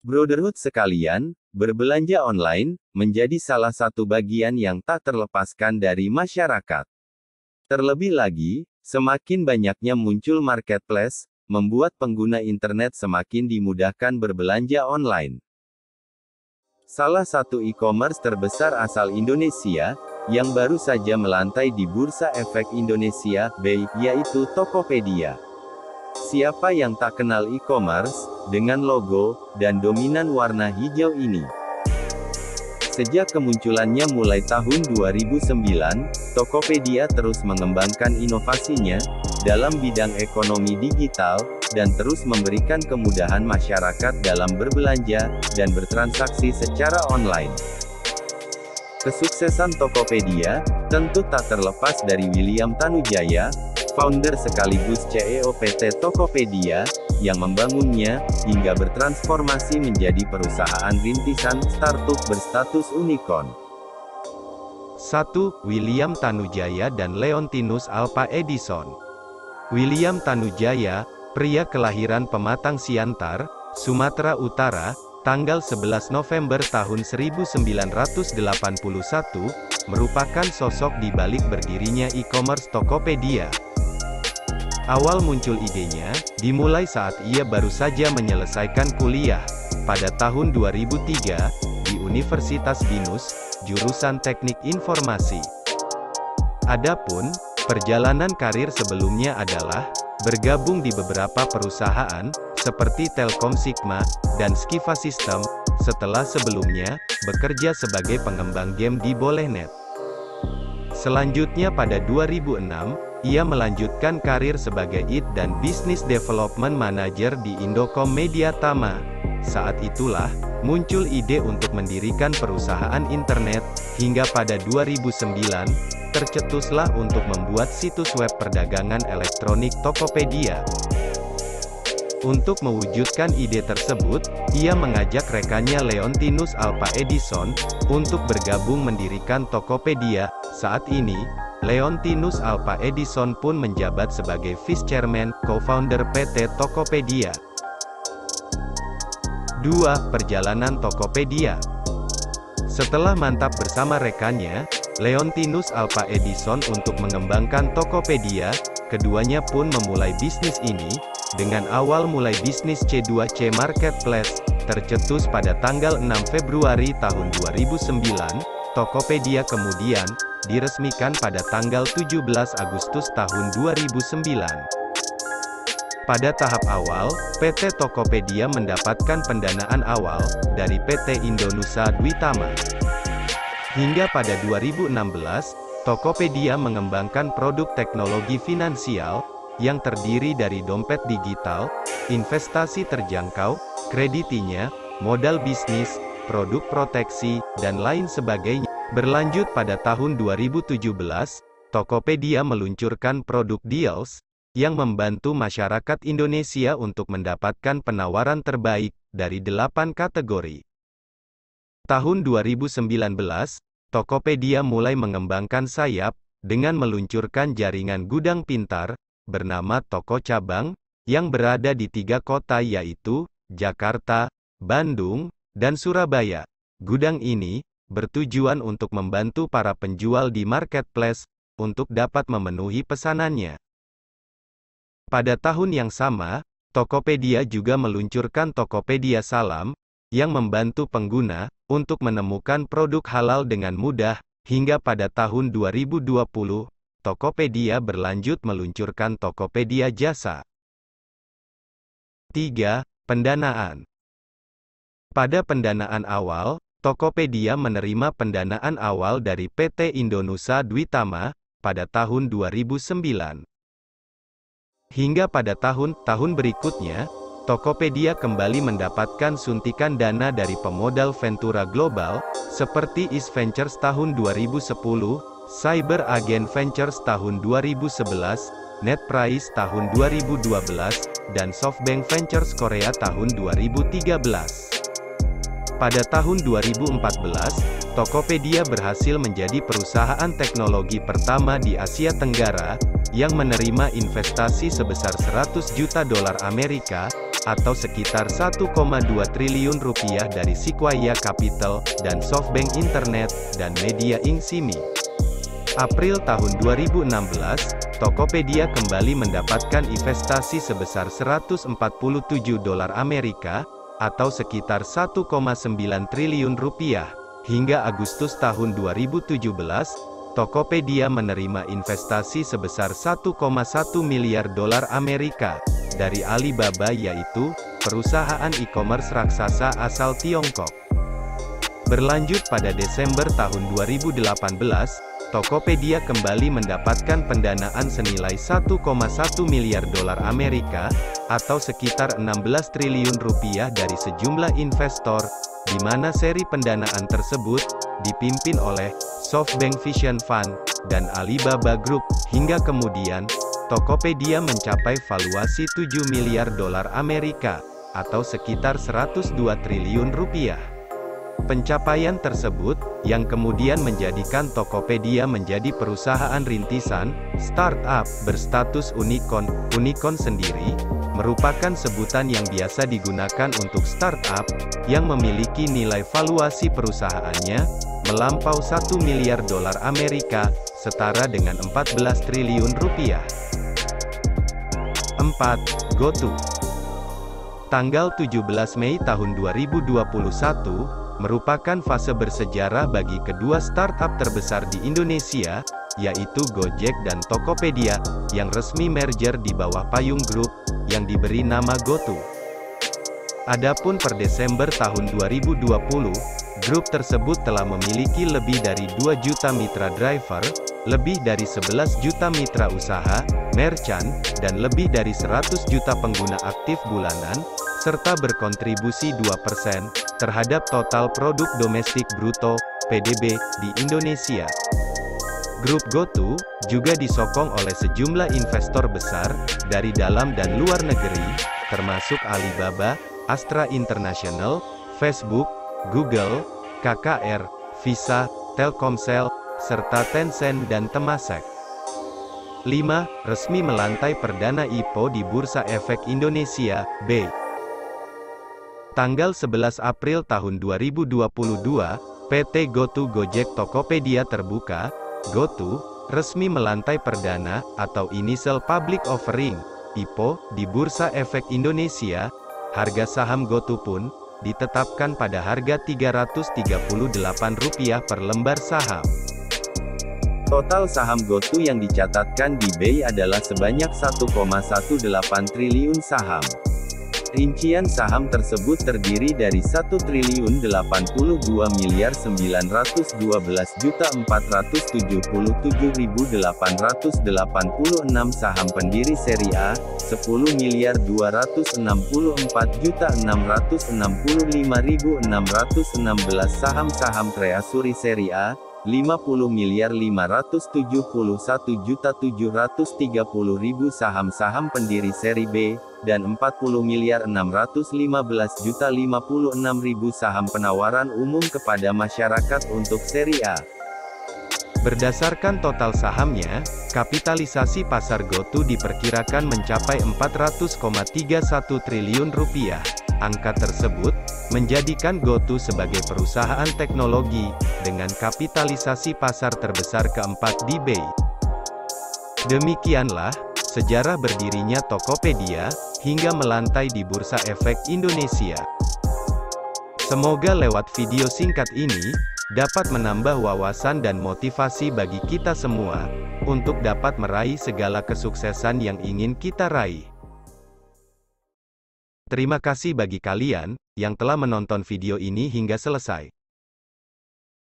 Brotherhood sekalian, berbelanja online menjadi salah satu bagian yang tak terlepaskan dari masyarakat. Terlebih lagi, semakin banyaknya muncul marketplace, membuat pengguna internet semakin dimudahkan berbelanja online. Salah satu e-commerce terbesar asal Indonesia, yang baru saja melantai di Bursa Efek Indonesia, BEI, yaitu Tokopedia. Siapa yang tak kenal e-commerce, dengan logo, dan dominan warna hijau ini? Sejak kemunculannya mulai tahun 2009, Tokopedia terus mengembangkan inovasinya, dalam bidang ekonomi digital, dan terus memberikan kemudahan masyarakat dalam berbelanja, dan bertransaksi secara online. Kesuksesan Tokopedia, tentu tak terlepas dari William Tanujaya, founder sekaligus CEO PT Tokopedia, yang membangunnya, hingga bertransformasi menjadi perusahaan rintisan, startup berstatus unicorn. 1. William Tanujaya dan Leontinus Alpha Edison. William Tanujaya, pria kelahiran Pematang Siantar, Sumatera Utara, tanggal 11 November tahun 1981, merupakan sosok di balik berdirinya e-commerce Tokopedia. Awal muncul idenya, dimulai saat ia baru saja menyelesaikan kuliah, pada tahun 2003, di Universitas Binus, jurusan Teknik Informasi. Adapun, perjalanan karir sebelumnya adalah, bergabung di beberapa perusahaan, seperti Telkom Sigma, dan Skiva System, setelah sebelumnya, bekerja sebagai pengembang game di Bolehnet. Selanjutnya pada 2006, ia melanjutkan karir sebagai IT dan Business Development Manager di Indocom Media Tama. Saat itulah, muncul ide untuk mendirikan perusahaan internet, hingga pada 2009, tercetuslah untuk membuat situs web perdagangan elektronik Tokopedia. Untuk mewujudkan ide tersebut, ia mengajak rekannya Leontinus Alpha Edison, untuk bergabung mendirikan Tokopedia. Saat ini, Leontinus Alpha Edison pun menjabat sebagai Vice Chairman, Co-founder PT Tokopedia. 2. Perjalanan Tokopedia. Setelah mantap bersama rekannya, Leontinus Alpha Edison untuk mengembangkan Tokopedia, keduanya pun memulai bisnis ini, dengan awal mulai bisnis C2C Marketplace, tercetus pada tanggal 6 Februari tahun 2009, Tokopedia kemudian, diresmikan pada tanggal 17 Agustus tahun 2009. Pada tahap awal, PT Tokopedia mendapatkan pendanaan awal, dari PT Indonusa Dwitama. Hingga pada 2016, Tokopedia mengembangkan produk teknologi finansial, yang terdiri dari dompet digital, investasi terjangkau, kreditinya, modal bisnis, produk proteksi, dan lain sebagainya. Berlanjut pada tahun 2017, Tokopedia meluncurkan produk Deals, yang membantu masyarakat Indonesia untuk mendapatkan penawaran terbaik, dari 8 kategori. Tahun 2019, Tokopedia mulai mengembangkan sayap, dengan meluncurkan jaringan gudang pintar, bernama Toko Cabang, yang berada di 3 kota yaitu, Jakarta, Bandung, dan Surabaya. Gudang ini, bertujuan untuk membantu para penjual di marketplace, untuk dapat memenuhi pesanannya. Pada tahun yang sama, Tokopedia juga meluncurkan Tokopedia Salam, yang membantu pengguna, untuk menemukan produk halal dengan mudah, hingga pada tahun 2020, Tokopedia berlanjut meluncurkan Tokopedia Jasa. 3. Pendanaan. Pada pendanaan awal, Tokopedia menerima pendanaan awal dari PT Indonusa Dwitama, pada tahun 2009. Hingga pada tahun berikutnya, Tokopedia kembali mendapatkan suntikan dana dari pemodal Ventura Global, seperti East Ventures tahun 2010, Cyber Agent Ventures tahun 2011, NetPrice tahun 2012, dan SoftBank Ventures Korea tahun 2013. Pada tahun 2014, Tokopedia berhasil menjadi perusahaan teknologi pertama di Asia Tenggara, yang menerima investasi sebesar $100 juta Amerika, atau sekitar 1,2 triliun rupiah dari Sequoia Capital, dan SoftBank Internet, dan Media Inc. Simi. April tahun 2016, Tokopedia kembali mendapatkan investasi sebesar 147 dolar Amerika, atau sekitar 1,9 triliun rupiah. Hingga Agustus tahun 2017, Tokopedia menerima investasi sebesar 1,1 miliar dolar Amerika dari Alibaba, yaitu perusahaan e-commerce raksasa asal Tiongkok. Berlanjut pada Desember tahun 2018, Tokopedia kembali mendapatkan pendanaan senilai 1,1 miliar dolar Amerika, atau sekitar 16 triliun rupiah dari sejumlah investor, di mana seri pendanaan tersebut dipimpin oleh SoftBank Vision Fund dan Alibaba Group. Hingga kemudian, Tokopedia mencapai valuasi 7 miliar dolar Amerika, atau sekitar 102 triliun rupiah. Pencapaian tersebut, yang kemudian menjadikan Tokopedia menjadi perusahaan rintisan, startup, berstatus unicorn. Unicorn sendiri, merupakan sebutan yang biasa digunakan untuk startup, yang memiliki nilai valuasi perusahaannya, melampau 1 miliar dolar Amerika, setara dengan 14 triliun rupiah. 4. GoTo. Tanggal 17 Mei tahun 2021, merupakan fase bersejarah bagi kedua startup terbesar di Indonesia, yaitu Gojek dan Tokopedia, yang resmi merger di bawah payung grup, yang diberi nama GoTo. Adapun per Desember tahun 2020, grup tersebut telah memiliki lebih dari 2 juta mitra driver, lebih dari 11 juta mitra usaha, merchant, dan lebih dari 100 juta pengguna aktif bulanan, serta berkontribusi 2% terhadap total produk domestik bruto, PDB, di Indonesia. Grup GoTo juga disokong oleh sejumlah investor besar, dari dalam dan luar negeri, termasuk Alibaba, Astra International, Facebook, Google, KKR, Visa, Telkomsel, serta Tencent dan Temasek. 5. Resmi melantai perdana IPO di Bursa Efek Indonesia, BEI. Tanggal 11 April tahun 2022, PT GoTo Gojek Tokopedia terbuka, GoTo, resmi melantai perdana, atau Initial Public Offering, IPO, di Bursa Efek Indonesia. Harga saham GoTo pun ditetapkan pada harga Rp338 per lembar saham. Total saham GoTo yang dicatatkan di BEI adalah sebanyak 1,18 triliun saham. Rincian saham tersebut terdiri dari 1.082.912.477.886 saham pendiri seri A, 10.264.665.616 saham-saham kreasuri seri A, 50.571.730.000 saham-saham pendiri seri B, dan 40.615.056.000 saham penawaran umum kepada masyarakat untuk seri A. Berdasarkan total sahamnya, kapitalisasi pasar GoTo diperkirakan mencapai 400,31 triliun rupiah. Angka tersebut menjadikan GoTo sebagai perusahaan teknologi dengan kapitalisasi pasar terbesar keempat di BEI. Demikianlah sejarah berdirinya Tokopedia hingga melantai di Bursa Efek Indonesia. Semoga lewat video singkat ini dapat menambah wawasan dan motivasi bagi kita semua untuk dapat meraih segala kesuksesan yang ingin kita raih. Terima kasih bagi kalian yang telah menonton video ini hingga selesai.